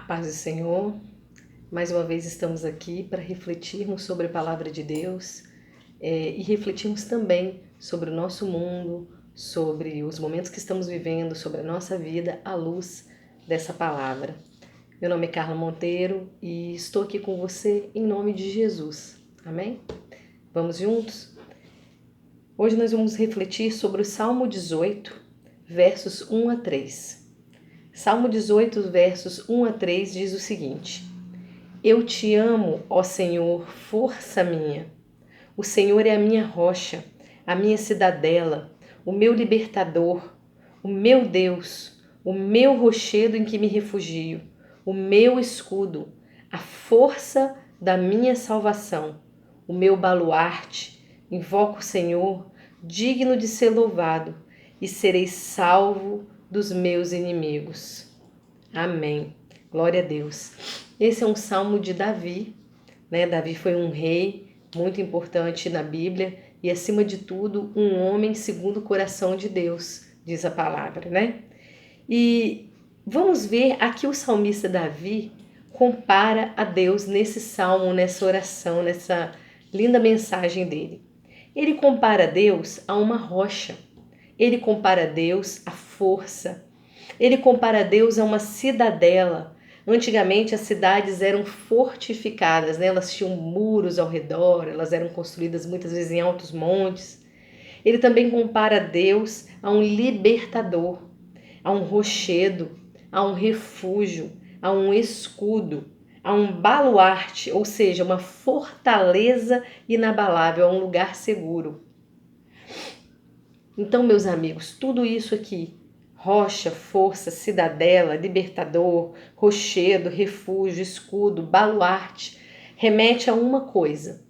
paz do Senhor, mais uma vez estamos aqui para refletirmos sobre a Palavra de Deus e refletirmos também sobre o nosso mundo, sobre os momentos que estamos vivendo, sobre a nossa vida à luz dessa Palavra. Meu nome é Carla Monteiro e estou aqui com você em nome de Jesus. Amém? Vamos juntos? Hoje nós vamos refletir sobre o Salmo 18, versos 1 a 3. Salmo 18, versos 1 a 3 diz o seguinte: Eu te amo, ó Senhor, força minha. O Senhor é a minha rocha, a minha cidadela, o meu libertador, o meu Deus, o meu rochedo em que me refugio, o meu escudo, a força da minha salvação, o meu baluarte. Invoco o Senhor, digno de ser louvado, e serei salvo dos meus inimigos. Amém. Glória a Deus. Esse é um salmo de Davi, né? Davi foi um rei muito importante na Bíblia e, acima de tudo, um homem segundo o coração de Deus, diz a palavra, né? E vamos ver aqui o salmista Davi compara a Deus nesse salmo, nessa oração, nessa linda mensagem dele. Ele compara Deus a uma rocha. Ele compara Deus à força. Ele compara Deus a uma cidadela. Antigamente as cidades eram fortificadas, né? Elas tinham muros ao redor, elas eram construídas muitas vezes em altos montes. Ele também compara Deus a um libertador, a um rochedo, a um refúgio, a um escudo, a um baluarte, ou seja, uma fortaleza inabalável, a um lugar seguro. Então, meus amigos, tudo isso aqui, rocha, força, cidadela, libertador, rochedo, refúgio, escudo, baluarte, remete a uma coisa: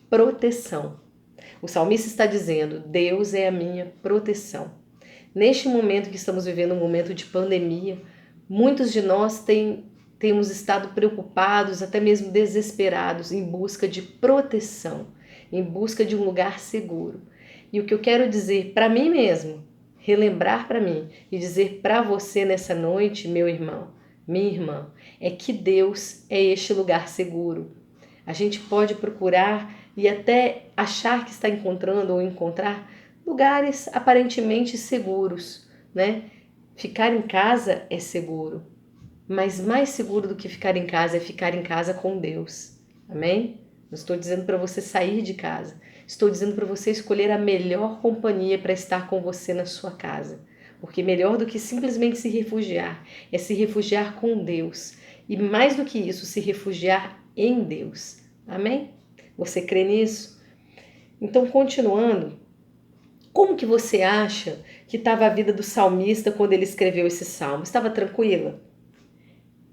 proteção. O salmista está dizendo: Deus é a minha proteção. Neste momento que estamos vivendo um momento de pandemia, muitos de nós temos estado preocupados, até mesmo desesperados, em busca de proteção, em busca de um lugar seguro. E o que eu quero dizer para mim mesmo, relembrar para mim e dizer para você nessa noite, meu irmão, minha irmã, é que Deus é este lugar seguro. A gente pode procurar e até achar que está encontrando ou encontrar lugares aparentemente seguros, né? Ficar em casa é seguro, mas mais seguro do que ficar em casa é ficar em casa com Deus. Amém? Não estou dizendo para você sair de casa. Estou dizendo para você escolher a melhor companhia para estar com você na sua casa. Porque melhor do que simplesmente se refugiar é se refugiar com Deus. E mais do que isso, se refugiar em Deus. Amém? Você crê nisso? Então, continuando, como que você acha que estava a vida do salmista quando ele escreveu esse salmo? Estava tranquila?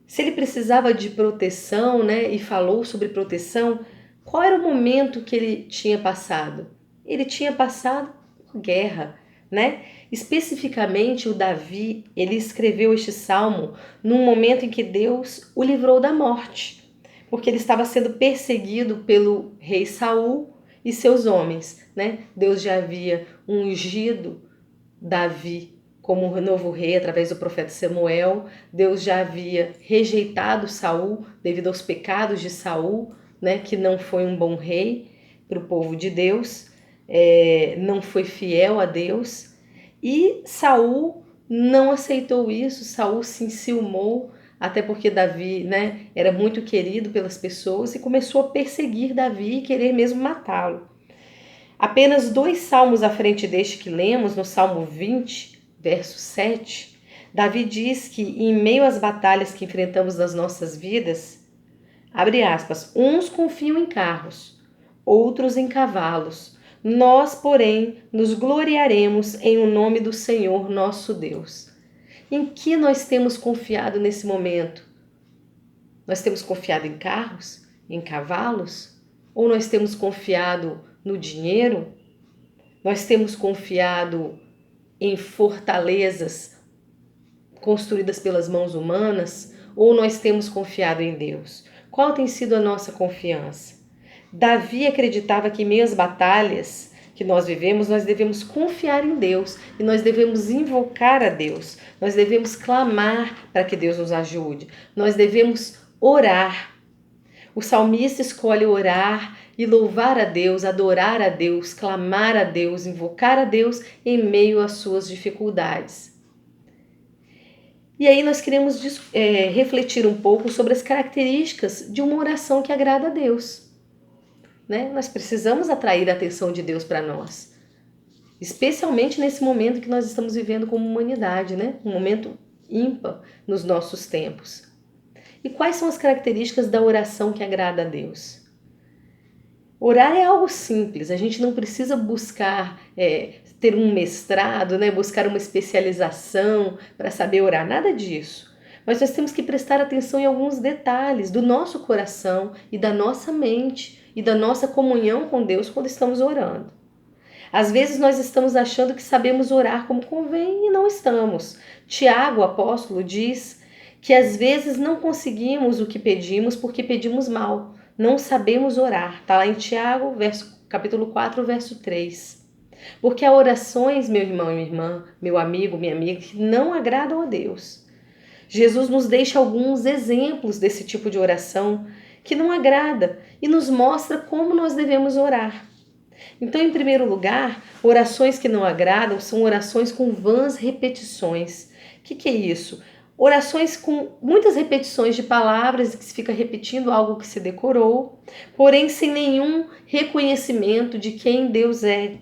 Se ele precisava de proteção, né, e falou sobre proteção, qual era o momento que ele tinha passado? Ele tinha passado por guerra, né? Especificamente o Davi, ele escreveu este salmo num momento em que Deus o livrou da morte, porque ele estava sendo perseguido pelo rei Saul e seus homens, né? Deus já havia ungido Davi como novo rei através do profeta Samuel. Deus já havia rejeitado Saul devido aos pecados de Saul, né, que não foi um bom rei para o povo de Deus, não foi fiel a Deus, e Saul não aceitou isso. Saul se enciumou, até porque Davi, né, era muito querido pelas pessoas, e começou a perseguir Davi e querer mesmo matá-lo. Apenas 2 salmos à frente deste que lemos, no Salmo 20, verso 7, Davi diz que em meio às batalhas que enfrentamos nas nossas vidas, abre aspas, uns confiam em carros, outros em cavalos. Nós, porém, nos gloriaremos em o nome do Senhor nosso Deus. Em que nós temos confiado nesse momento? Nós temos confiado em carros, em cavalos? Ou nós temos confiado no dinheiro? Nós temos confiado em fortalezas construídas pelas mãos humanas? Ou nós temos confiado em Deus? Qual tem sido a nossa confiança? Davi acreditava que em meio às batalhas que nós vivemos, nós devemos confiar em Deus e nós devemos invocar a Deus. Nós devemos clamar para que Deus nos ajude. Nós devemos orar. O salmista escolhe orar e louvar a Deus, adorar a Deus, clamar a Deus, invocar a Deus em meio às suas dificuldades. E aí nós queremos refletir um pouco sobre as características de uma oração que agrada a Deus. Né? Nós precisamos atrair a atenção de Deus para nós, especialmente nesse momento que nós estamos vivendo como humanidade, né? Um momento ímpar nos nossos tempos. E quais são as características da oração que agrada a Deus? Orar é algo simples, a gente não precisa buscar ter um mestrado, né? Buscar uma especialização para saber orar, nada disso. Mas nós temos que prestar atenção em alguns detalhes do nosso coração e da nossa mente e da nossa comunhão com Deus quando estamos orando. Às vezes nós estamos achando que sabemos orar como convém e não estamos. Tiago, o apóstolo, diz que às vezes não conseguimos o que pedimos porque pedimos mal. Não sabemos orar. Está lá em Tiago, capítulo 4, verso 3. Porque há orações, meu irmão e minha irmã, meu amigo, minha amiga, que não agradam a Deus. Jesus nos deixa alguns exemplos desse tipo de oração que não agrada e nos mostra como nós devemos orar. Então, em primeiro lugar, orações que não agradam são orações com vãs repetições. O que é isso? Orações com muitas repetições de palavras que se fica repetindo algo que se decorou, porém sem nenhum reconhecimento de quem Deus é,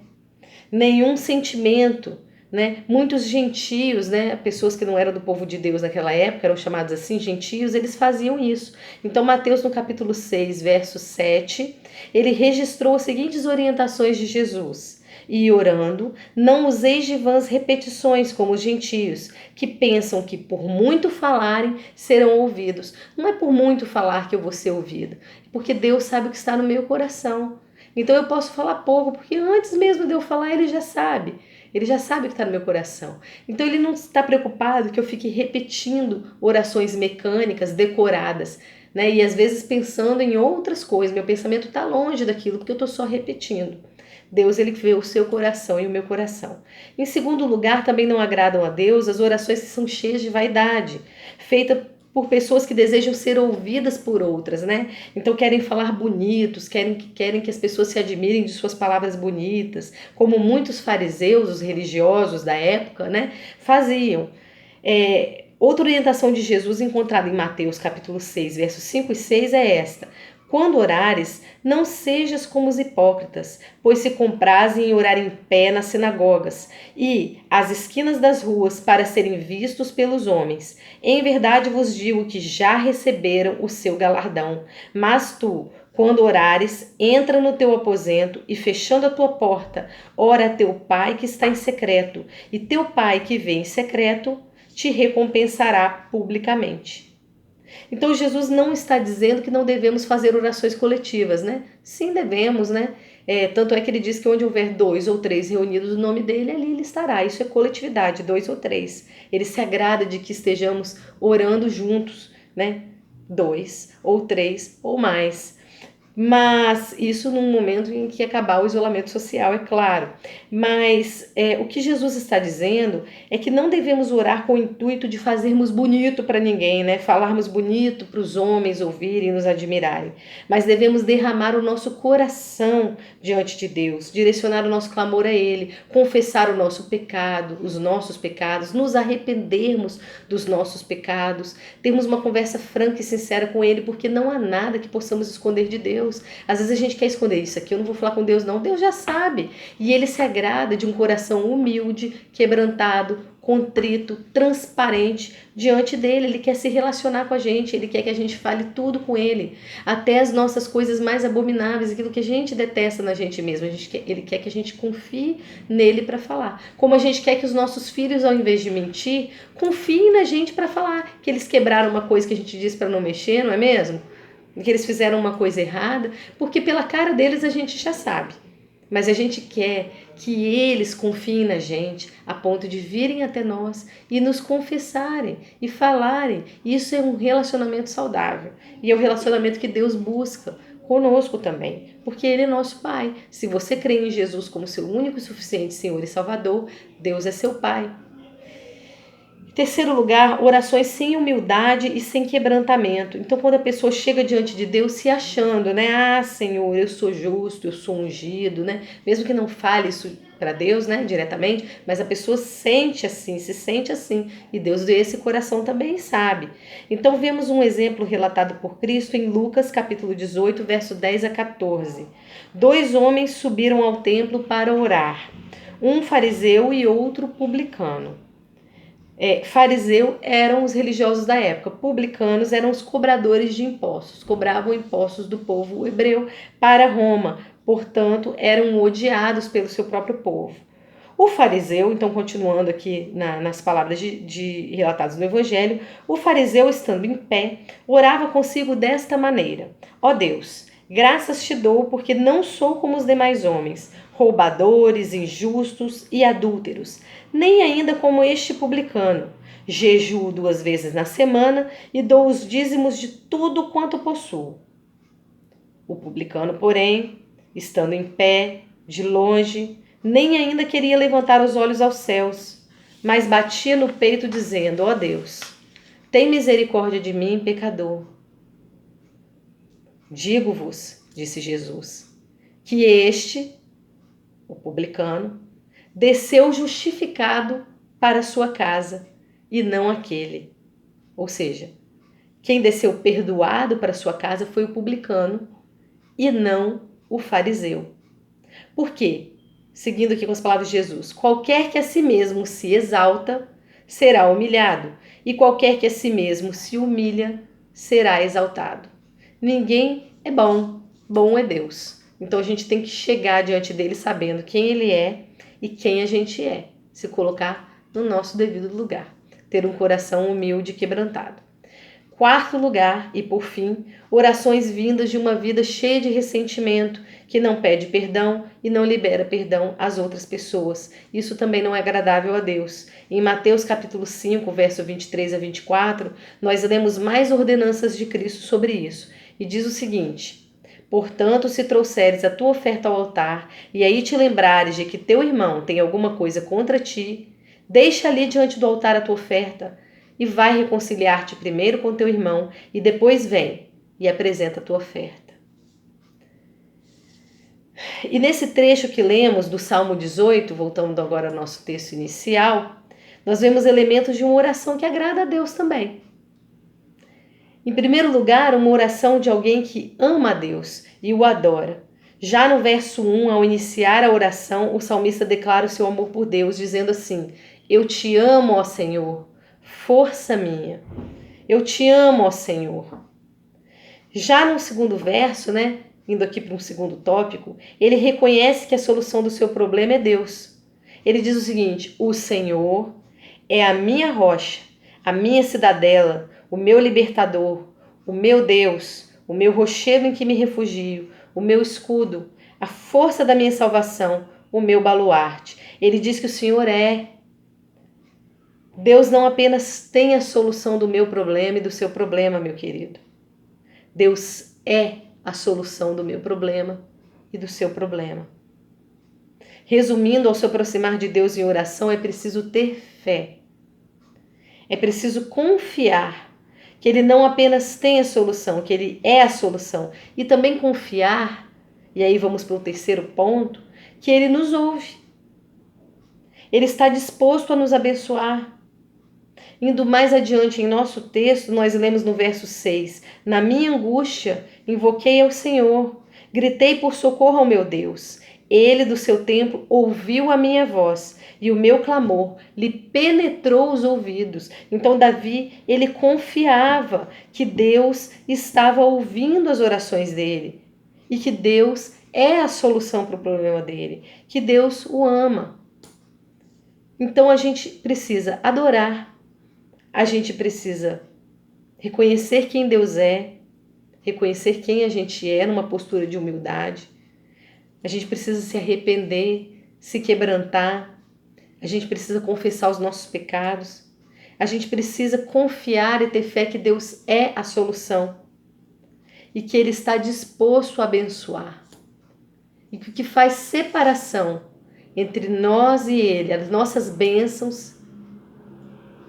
nenhum sentimento, né? Muitos gentios, né? Pessoas que não eram do povo de Deus naquela época, eram chamados assim, gentios, eles faziam isso. Então, Mateus, no capítulo 6, verso 7, ele registrou as seguintes orientações de Jesus. E orando, não useis de vãs repetições como os gentios, que pensam que por muito falarem serão ouvidos. Não é por muito falar que eu vou ser ouvida, porque Deus sabe o que está no meu coração. Então eu posso falar pouco, porque antes mesmo de eu falar, Ele já sabe. Ele já sabe o que está no meu coração. Então ele não está preocupado que eu fique repetindo orações mecânicas, decoradas, né? E às vezes pensando em outras coisas. Meu pensamento está longe daquilo, porque eu estou só repetindo. Deus, ele vê o seu coração e o meu coração. Em segundo lugar, também não agradam a Deus as orações que são cheias de vaidade, feitas por pessoas que desejam ser ouvidas por outras, né? Então querem falar bonitos, querem que as pessoas se admirem de suas palavras bonitas, como muitos fariseus, os religiosos da época, né, faziam. Outra orientação de Jesus encontrada em Mateus capítulo 6, versos 5 e 6 é esta: quando orares, não sejas como os hipócritas, pois se comprazem em orar em pé nas sinagogas e às esquinas das ruas para serem vistos pelos homens. Em verdade vos digo que já receberam o seu galardão. Mas tu, quando orares, entra no teu aposento e, fechando a tua porta, ora a teu Pai que está em secreto, e teu Pai que vê em secreto te recompensará publicamente. Então Jesus não está dizendo que não devemos fazer orações coletivas, né? Sim, devemos, né? Tanto é que ele diz que onde houver 2 ou 3 reunidos no nome dele, ali ele estará. Isso é coletividade, 2 ou 3. Ele se agrada de que estejamos orando juntos, né? 2 ou 3 ou mais. Mas isso num momento em que acabar o isolamento social, é claro. Mas o que Jesus está dizendo é que não devemos orar com o intuito de fazermos bonito para ninguém, né? Falarmos bonito para os homens ouvirem e nos admirarem. Mas devemos derramar o nosso coração diante de Deus, direcionar o nosso clamor a Ele, confessar o nosso pecado, os nossos pecados, nos arrependermos dos nossos pecados, termos uma conversa franca e sincera com Ele, porque não há nada que possamos esconder de Deus. Às vezes a gente quer esconder isso aqui, eu não vou falar com Deus não, Deus já sabe. E Ele se agrada de um coração humilde, quebrantado, contrito, transparente diante dele. Ele quer se relacionar com a gente, ele quer que a gente fale tudo com ele, até as nossas coisas mais abomináveis, aquilo que a gente detesta na gente mesmo. Ele quer que a gente confie nele para falar. Como a gente quer que os nossos filhos, ao invés de mentir, confiem na gente para falar que eles quebraram uma coisa que a gente disse para não mexer, não é mesmo? Que eles fizeram uma coisa errada, porque pela cara deles a gente já sabe. Mas a gente quer que eles confiem na gente a ponto de virem até nós e nos confessarem e falarem. Isso é um relacionamento saudável e é o relacionamento que Deus busca conosco também, porque Ele é nosso Pai. Se você crê em Jesus como seu único e suficiente Senhor e Salvador, Deus é seu Pai. Em terceiro lugar, orações sem humildade e sem quebrantamento. Então, quando a pessoa chega diante de Deus se achando, né? Ah, Senhor, eu sou justo, eu sou ungido, né? Mesmo que não fale isso para Deus, né, diretamente, mas a pessoa sente assim, se sente assim, e Deus vê esse coração também, sabe? Então, vemos um exemplo relatado por Cristo em Lucas, capítulo 18, verso 10 a 14. Dois homens subiram ao templo para orar, um fariseu e outro publicano. Fariseu eram os religiosos da época, publicanos eram os cobradores de impostos, cobravam impostos do povo hebreu para Roma, portanto eram odiados pelo seu próprio povo. O fariseu, então continuando aqui nas palavras relatadas no Evangelho, o fariseu estando em pé, orava consigo desta maneira: ó Deus, graças te dou porque não sou como os demais homens, roubadores, injustos e adúlteros, nem ainda como este publicano. Jejuo 2 vezes na semana e dou os dízimos de tudo quanto possuo. O publicano, porém, estando em pé, de longe, nem ainda queria levantar os olhos aos céus, mas batia no peito dizendo: ó Deus, tem misericórdia de mim, pecador. Digo-vos, disse Jesus, que este, o publicano, desceu justificado para sua casa e não aquele. Ou seja, quem desceu perdoado para sua casa foi o publicano e não o fariseu. Por quê? Seguindo aqui com as palavras de Jesus: qualquer que a si mesmo se exalta será humilhado, e qualquer que a si mesmo se humilha será exaltado. Ninguém é bom, bom é Deus. Então a gente tem que chegar diante dele sabendo quem ele é e quem a gente é, se colocar no nosso devido lugar, ter um coração humilde e quebrantado. Quarto lugar, e por fim, orações vindas de uma vida cheia de ressentimento, que não pede perdão e não libera perdão às outras pessoas. Isso também não é agradável a Deus. Em Mateus capítulo 5, verso 23 a 24, nós lemos mais ordenanças de Cristo sobre isso. E diz o seguinte: portanto, se trouxeres a tua oferta ao altar, e aí te lembrares de que teu irmão tem alguma coisa contra ti, deixa ali diante do altar a tua oferta, e vai reconciliar-te primeiro com teu irmão, e depois vem e apresenta a tua oferta. E nesse trecho que lemos do Salmo 18, voltando agora ao nosso texto inicial, nós vemos elementos de uma oração que agrada a Deus também. Em primeiro lugar, uma oração de alguém que ama a Deus e o adora. Já no verso 1, ao iniciar a oração, o salmista declara o seu amor por Deus, dizendo assim: eu te amo, ó Senhor, força minha. Eu te amo, ó Senhor. Já no segundo verso, né, indo aqui para um segundo tópico, ele reconhece que a solução do seu problema é Deus. Ele diz o seguinte: o Senhor é a minha rocha, a minha cidadela, o meu libertador, o meu Deus, o meu rochedo em que me refugio, o meu escudo, a força da minha salvação, o meu baluarte. Ele diz que o Senhor é. Deus não apenas tem a solução do meu problema e do seu problema, meu querido. Deus é a solução do meu problema e do seu problema. Resumindo, ao se aproximar de Deus em oração, é preciso ter fé. É preciso confiar que Ele não apenas tem a solução, que Ele é a solução. E também confiar, e aí vamos para o terceiro ponto, que Ele nos ouve. Ele está disposto a nos abençoar. Indo mais adiante em nosso texto, nós lemos no verso 6: na minha angústia, invoquei ao Senhor, gritei por socorro ao meu Deus. Ele, do seu templo, ouviu a minha voz e o meu clamor lhe penetrou os ouvidos. Então, Davi, ele confiava que Deus estava ouvindo as orações dele e que Deus é a solução para o problema dele, que Deus o ama. Então, a gente precisa adorar. A gente precisa reconhecer quem Deus é, reconhecer quem a gente é numa postura de humildade. A gente precisa se arrepender, se quebrantar. A gente precisa confessar os nossos pecados. A gente precisa confiar e ter fé que Deus é a solução. e que Ele está disposto a abençoar. E que o que faz separação entre nós e Ele, as nossas bênçãos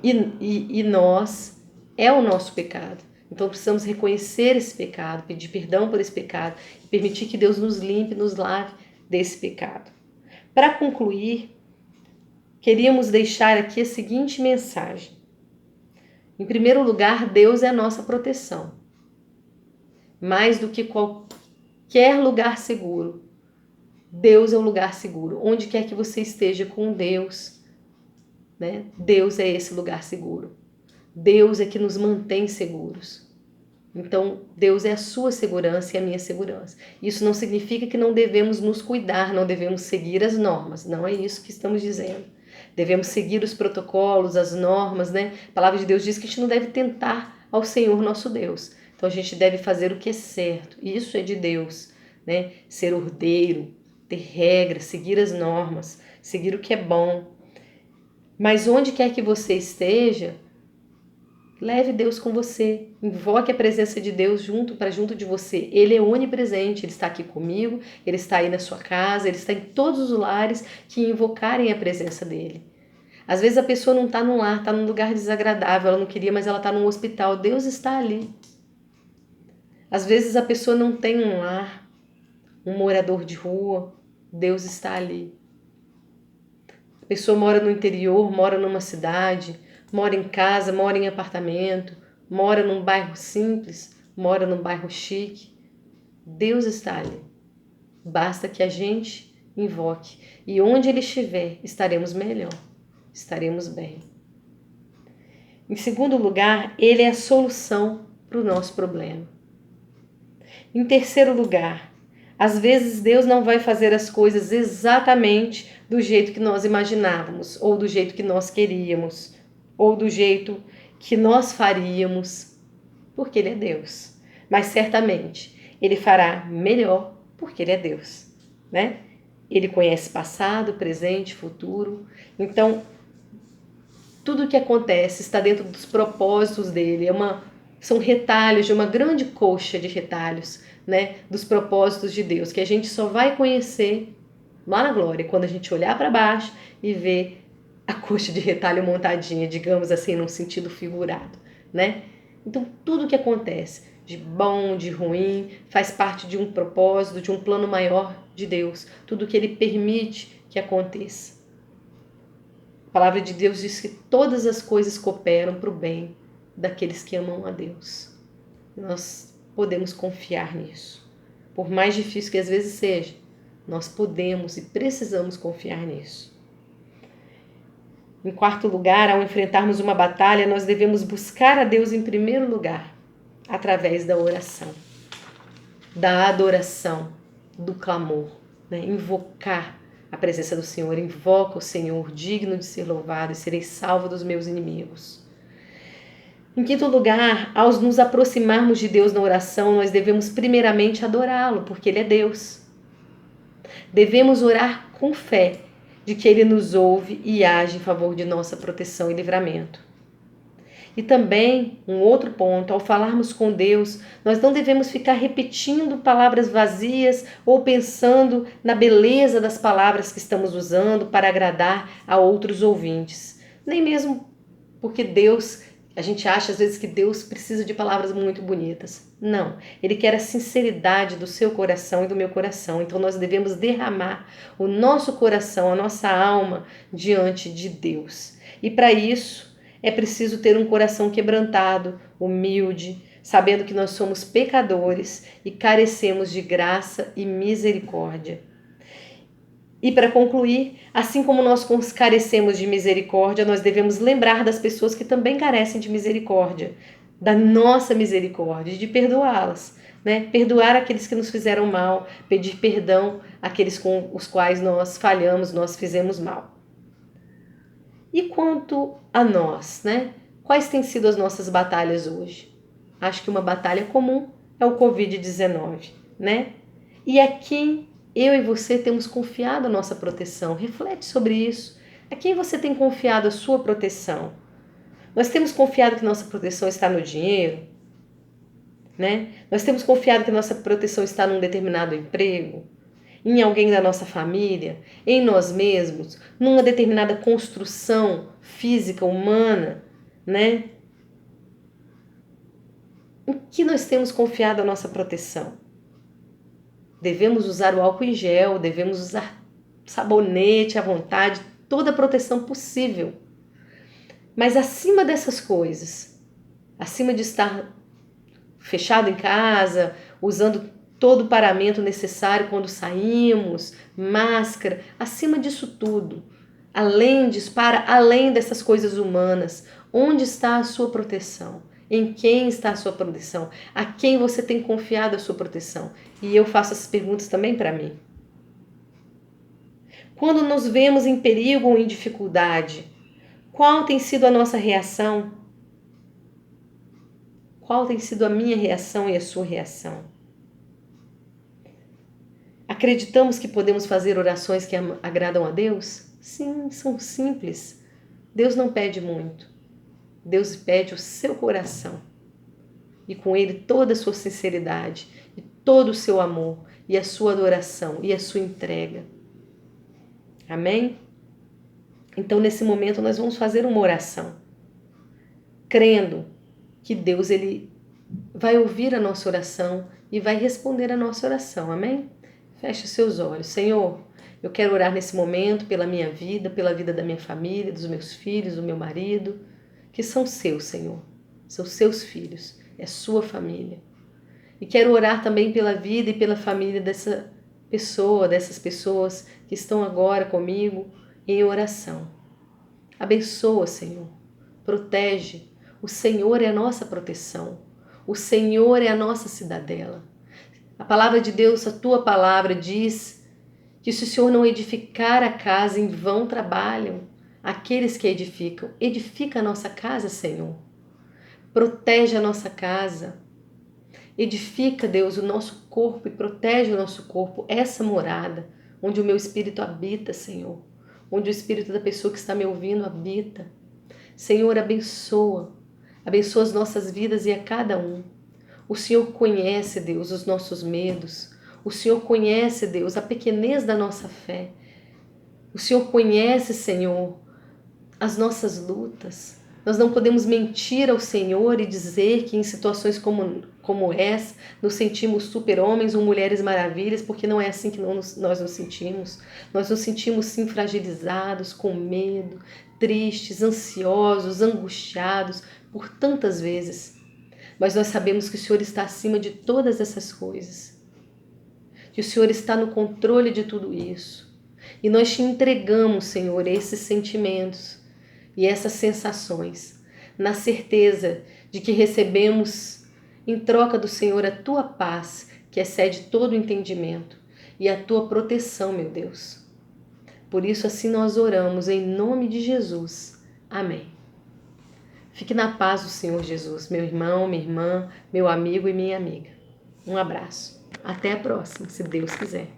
e nós, é o nosso pecado. Então precisamos reconhecer esse pecado, pedir perdão por esse pecado e permitir que Deus nos limpe, nos lave desse pecado. Para concluir, queríamos deixar aqui a seguinte mensagem. Em primeiro lugar, Deus é a nossa proteção. Mais do que qualquer lugar seguro, Deus é um lugar seguro. Onde quer que você esteja com Deus, né? Deus é esse lugar seguro. Deus é que nos mantém seguros. Então, Deus é a sua segurança e a minha segurança. Isso não significa que não devemos nos cuidar, não devemos seguir as normas. Não é isso que estamos dizendo. Devemos seguir os protocolos, as normas, né? A palavra de Deus diz que a gente não deve tentar ao Senhor nosso Deus. Então, a gente deve fazer o que é certo. Isso é de Deus, né? Ser ordeiro, ter regras, seguir as normas, seguir o que é bom. Mas onde quer que você esteja, leve Deus com você, invoque a presença de Deus junto de você. Ele é onipresente, Ele está aqui comigo, Ele está aí na sua casa, Ele está em todos os lares que invocarem a presença dEle. Às vezes a pessoa não está num lar, está num lugar desagradável, ela não queria, mas ela está num hospital, Deus está ali. Às vezes a pessoa não tem um lar, um morador de rua, Deus está ali. A pessoa mora no interior, mora numa cidade, mora em casa, mora em apartamento, mora num bairro simples, mora num bairro chique. Deus está ali. Basta que a gente invoque. E onde Ele estiver, estaremos melhor, estaremos bem. Em segundo lugar, Ele é a solução para o nosso problema. Em terceiro lugar, às vezes Deus não vai fazer as coisas exatamente do jeito que nós imaginávamos, ou do jeito que nós queríamos, ou do jeito que nós faríamos, porque Ele é Deus. Mas certamente Ele fará melhor, porque Ele é Deus, né? Ele conhece passado, presente, futuro. Então, tudo o que acontece está dentro dos propósitos dEle. São retalhos de uma grande coxa de retalhos, né? Dos propósitos de Deus, que a gente só vai conhecer lá na glória, quando a gente olhar para baixo e ver a coxa de retalho montadinha, digamos assim, num sentido figurado, né? Então, tudo que acontece, de bom, de ruim, faz parte de um propósito, de um plano maior de Deus. Tudo que Ele permite que aconteça. A palavra de Deus diz que todas as coisas cooperam para o bem daqueles que amam a Deus. Nós podemos confiar nisso. Por mais difícil que às vezes seja, nós podemos e precisamos confiar nisso. Em quarto lugar, ao enfrentarmos uma batalha, nós devemos buscar a Deus em primeiro lugar, através da oração, da adoração, do clamor, né? Invocar a presença do Senhor. Invoca o Senhor, digno de ser louvado, e serei salvo dos meus inimigos. Em quinto lugar, ao nos aproximarmos de Deus na oração, nós devemos primeiramente adorá-lo, porque Ele é Deus. Devemos orar com fé de que Ele nos ouve e age em favor de nossa proteção e livramento. E também, um outro ponto, ao falarmos com Deus, nós não devemos ficar repetindo palavras vazias ou pensando na beleza das palavras que estamos usando para agradar a outros ouvintes. Nem mesmo porque a gente acha às vezes que Deus precisa de palavras muito bonitas. Não, Ele quer a sinceridade do seu coração e do meu coração. Então nós devemos derramar o nosso coração, a nossa alma diante de Deus. E para isso é preciso ter um coração quebrantado, humilde, sabendo que nós somos pecadores e carecemos de graça e misericórdia. E para concluir, assim como nós carecemos de misericórdia, nós devemos lembrar das pessoas que também carecem de misericórdia, da nossa misericórdia, de perdoá-las, né? Perdoar aqueles que nos fizeram mal, pedir perdão àqueles com os quais nós falhamos, nós fizemos mal. E quanto a nós, né? Quais têm sido as nossas batalhas hoje? Acho que uma batalha comum é o Covid-19, né? E a quem eu e você temos confiado a nossa proteção? Reflete sobre isso. A quem você tem confiado a sua proteção? Nós temos confiado que nossa proteção está no dinheiro? né? Nós temos confiado que nossa proteção está num determinado emprego, em alguém da nossa família, em nós mesmos, numa determinada construção física, humana, né? Em que nós temos confiado a nossa proteção? Devemos usar o álcool em gel, devemos usar sabonete à vontade, toda a proteção possível. Mas acima dessas coisas, acima de estar fechado em casa, usando todo o paramento necessário quando saímos, máscara, acima disso tudo, para além dessas coisas humanas, onde está a sua proteção? Em quem está a sua proteção? A quem você tem confiado a sua proteção? E eu faço essas perguntas também para mim. Quando nos vemos em perigo ou em dificuldade, qual tem sido a nossa reação? Qual tem sido a minha reação e a sua reação? Acreditamos que podemos fazer orações que agradam a Deus? Sim, são simples. Deus não pede muito. Deus pede o seu coração. E com ele toda a sua sinceridade, e todo o seu amor, e a sua adoração, e a sua entrega. Amém? Então, nesse momento, nós vamos fazer uma oração, crendo que Deus ele vai ouvir a nossa oração e vai responder a nossa oração. Amém? Feche os seus olhos. Senhor, eu quero orar nesse momento pela minha vida, pela vida da minha família, dos meus filhos, do meu marido, que são seus, Senhor. São seus filhos, é sua família. E quero orar também pela vida e pela família dessa pessoa, dessas pessoas que estão agora comigo em oração. Abençoa, Senhor. Protege. O Senhor é a nossa proteção. O Senhor é a nossa cidadela. A palavra de Deus, a tua palavra diz que se o Senhor não edificar a casa, em vão trabalham aqueles que edificam. Edifica a nossa casa, Senhor. Protege a nossa casa. Edifica, Deus, o nosso corpo e protege o nosso corpo, essa morada, onde o meu espírito habita, Senhor. Onde o espírito da pessoa que está me ouvindo habita. Senhor, abençoa. Abençoa as nossas vidas e a cada um. O Senhor conhece, Deus, os nossos medos. O Senhor conhece, Deus, a pequenez da nossa fé. O Senhor conhece, Senhor, as nossas lutas. Nós não podemos mentir ao Senhor e dizer que em situações como essa nos sentimos super-homens ou mulheres maravilhas, porque não é assim que nós nos sentimos. Nós nos sentimos sim fragilizados, com medo, tristes, ansiosos, angustiados por tantas vezes. Mas nós sabemos que o Senhor está acima de todas essas coisas. Que o Senhor está no controle de tudo isso. E nós te entregamos, Senhor, esses sentimentos e essas sensações, na certeza de que recebemos em troca do Senhor a tua paz, que excede todo o entendimento, e a tua proteção, meu Deus. Por isso, assim nós oramos, em nome de Jesus. Amém. Fique na paz do Senhor Jesus, meu irmão, minha irmã, meu amigo e minha amiga. Um abraço. Até a próxima, se Deus quiser.